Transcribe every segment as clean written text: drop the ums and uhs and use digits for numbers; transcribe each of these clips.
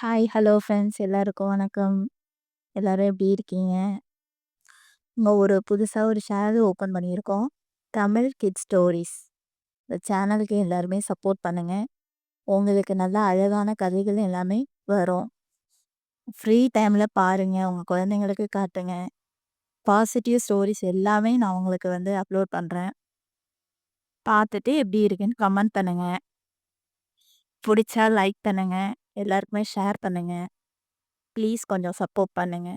Hi, hello friends எல்லாருக்கும் வணக்கம். எல்லாரும் எப்படி இருக்கீங்க? இங்க ஒரு புதுசா ஒரு சேனல் ஓப்பன் பண்ணியிருக்கோம். Tamil kids stories. இந்த சேனலுக்கு எல்லாருமே சப்போர்ட் பண்ணுங்க. உங்களுக்கு நல்ல அழகான கதைகள் எல்லாமே வரும். ஃப்ரீ டைம்ல பாருங்க. உங்க குழந்தைங்களுக்கு காட்டுங்க. பாசிட்டிவ் ஸ்டோரீஸ் எல்லாமே நான் உங்களுக்கு அப்லோட் பண்றேன். பார்த்துட்டு எப்படி இருக்குன்னு கமெண்ட் பண்ணுங்க. புடிச்சா லைக் பண்ணுங்க. எல்லாருக்குமே ஷேர் பண்ணுங்க. ப்ளீஸ் கொஞ்சம் சப்போர்ட் பண்ணுங்க.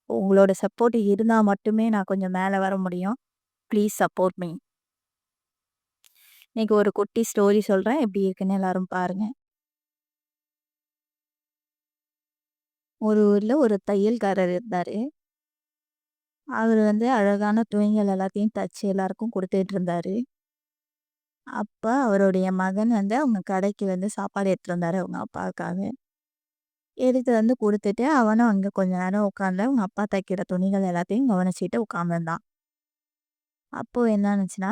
உங்களோட சப்போர்ட் இருந்தா மட்டுமே நான் கொஞ்சம் மேல வர முடியும். Please support me. இன்னைக்கு ஒரு குட்டி ஸ்டோரி சொல்றேன். எப்படி இருக்குன்னு எல்லாரும் பாருங்க. ஒரு ஊர்ல ஒரு தையல்காரர் இருந்தாரு. அவரு அழகான துணிகள் எல்லாத்தையும் தச்சு எல்லாருக்கும் குடுத்துட்டு இருந்தாரு. அப்ப அவருடைய மகன் அவங்க கடைக்கு சாப்பாடு எடுத்துட்டு வந்தாரு அவங்க அப்பாவுக்காக. எடுத்து குடுத்துட்டு அவனும் அங்க கொஞ்ச நேரம் உட்காந்து அவங்க அப்பா தைக்கிற துணிகள் எல்லாத்தையும் கவனிச்சுட்டு உட்கார்ந்திருந்தான். அப்போ என்ன ஆனுச்சுன்னா,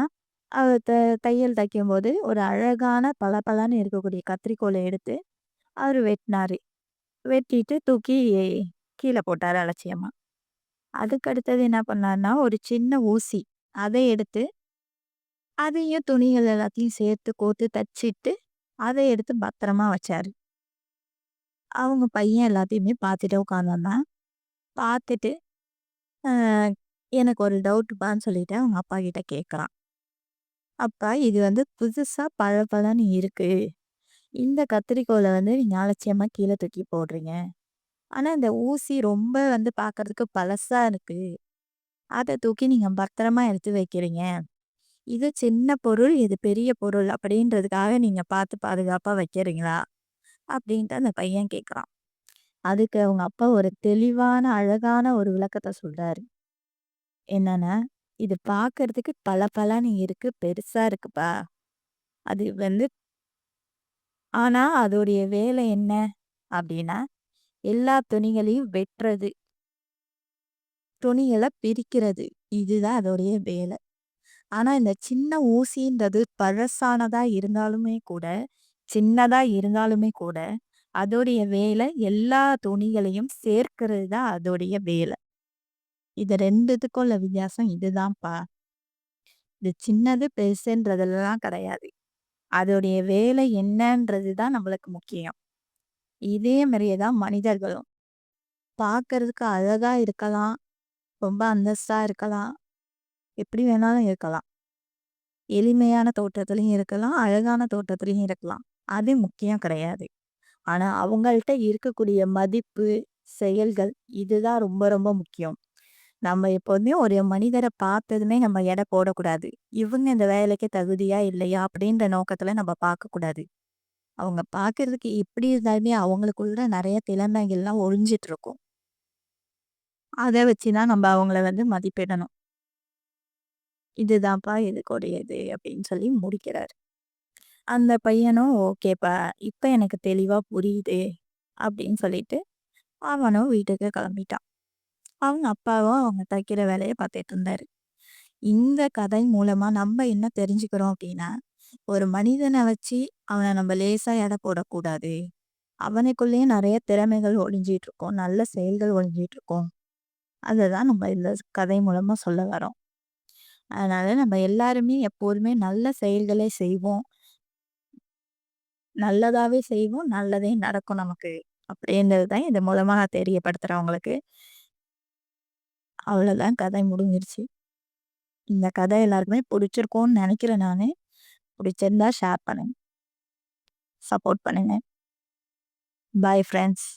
அவர் தையல் தைக்கும்போது ஒரு அழகான பளபளன்னு இருக்கக்கூடிய கத்திரிக்கோல எடுத்து அவரு வெட்டினாரு. வெட்டிட்டு தூக்கி கீழ போட்டாரு அலட்சியமா. அதுக்கு அடுத்தது என்ன பண்ணாருன்னா, ஒரு சின்ன ஊசி அத எடுத்து, அதையும் துணிகள் எல்லாத்தையும் சேர்த்து கோர்த்து தச்சுட்டு, அத எடுத்து பத்திரமா வச்சாரு. அவங்க பையன் எல்லாத்தையுமே பார்த்துட்டு உட்கார்ந்திருந்தான். பார்த்துட்டு, அ எனக்கு ஒரு டவுட்ப்பான்னு சொல்லிட்டு அவங்க அப்பா கிட்ட கேட்குறான். அப்பா இது புதுசா பளபளன்னு இருக்கு. இந்த கத்திரிக்கோல நீங்க அலட்சியமா கீழ தூக்கி போடுறீங்க. ஆனா இந்த ஊசி ரொம்ப பார்க்கறதுக்கு பழசா இருக்கு. அத தூக்கி நீங்க பத்திரமா எடுத்து வைக்கிறீங்க. இது சின்ன பொருள், இது பெரிய பொருள் அப்படின்றதுக்காக நீங்க பார்த்து பாதுகாப்பா வைக்கிறீங்களா? அப்படின்ட்டு அந்த பையன் கேட்குறான். அதுக்கு அவங்க அப்பா ஒரு தெளிவான, அழகான ஒரு விளக்கத்த சொல்றாரு. என்னன்னா, இது பார்க்கறதுக்கு பளபளன்னு இருக்கு, பெருசா இருக்குப்பா. அது ஆனா அதோடைய வேலை என்ன? அப்படின்னா, எல்லா துணிகளையும் வெட்டுறது, துணிகள பிரிக்கிறது. இதுதான் அதோடைய வேலை. ஆனா, இந்த சின்ன ஊசின்றது பழசானதா இருந்தாலுமே கூட, சின்னதா இருந்தாலுமே கூட, அதோடைய வேலை எல்லா துணிகளையும் சேர்க்கிறது தான் அதோடைய வேலை. இது 2த்துக்கும் உள்ள வித்தியாசம் இதுதான்ப்பா. இது சின்னது, பெருசுன்றதெல்லாம் கிடையாது. அதோடைய வேலை என்னன்றது தான் நம்மளுக்கு முக்கியம். இதே மாரியே தான் மனிதர்களும். பார்க்கறதுக்கு அழகா இருக்கலாம், ரொம்ப அந்தஸ்தா இருக்கலாம், எப்படி வேணாலும் இருக்கலாம். எளிமையான தோற்றத்திலயும் இருக்கலாம், அழகான தோற்றத்திலயும் இருக்கலாம். அது முக்கியம் கிடையாது. ஆனா, அவங்கள்ட்ட இருக்கக்கூடிய மதிப்பு, செயல்கள் இதுதான் ரொம்ப ரொம்ப முக்கியம். நம்ம எப்போதுமே ஒரு மனிதர பார்த்ததுமே நம்ம எடை போடக்கூடாது. இவங்க இந்த வேலைக்கு தகுதியா, இல்லையா அப்படின்ற நோக்கத்துல நம்ம பார்க்கக்கூடாது. அவங்க பார்க்கறதுக்கு எப்படி இருந்தாலுமே அவங்களுக்குள்ள நெறைய திறமைகள்லாம் ஒளிஞ்சிட்டு இருக்கும். அத வச்சு தான் நம்ம அவங்கள மதிப்பிடணும். இதுதான்ப்பா இதுக்குடையது அப்படின்னு சொல்லி முடிக்கிறாரு. அந்த பையனும் ஓகேப்பா, இப்ப எனக்கு தெளிவா புரியுது அப்படின்னு சொல்லிட்டு அவனும் வீட்டுக்கு கிளம்பிட்டான். அவங்க அப்பாவும் அவங்க தைக்கிற வேலைய பார்த்துட்டு இருந்தாரு. இந்த கதை மூலமா நம்ம என்ன தெரிஞ்சுக்கிறோம் அப்படின்னா, ஒரு மனிதனை வச்சு அவனை நம்ம லேசா எடை போடக்கூடாது. அவனுக்குள்ளேயே நிறைய திறமைகள் ஒளிஞ்சிட்டு இருக்கும். நல்ல செயல்கள் ஒளிஞ்சிட்டு இருக்கும். அததான் நம்ம இந்த கதை மூலமா சொல்ல வரோம். அதனால நம்ம எல்லாருமே எப்போதுமே நல்ல செயல்களை செய்வோம். நல்லதாவே செய்வோம். நல்லதே நடக்கும் நமக்கு. அப்படின்றது தான் இது மூலமா நான் தெரியப்படுத்துறேன் உங்களுக்கு. அவ்வளோதான் கதை முடிஞ்சிருச்சு. இந்த கதை எல்லாருக்குமே புடிச்சிருக்கும்னு நெனைக்கிறேன் நானு. புடிச்சிருந்தா ஷேர் பண்ணுங்க. சப்போர்ட் பண்ணுங்க. Bye friends.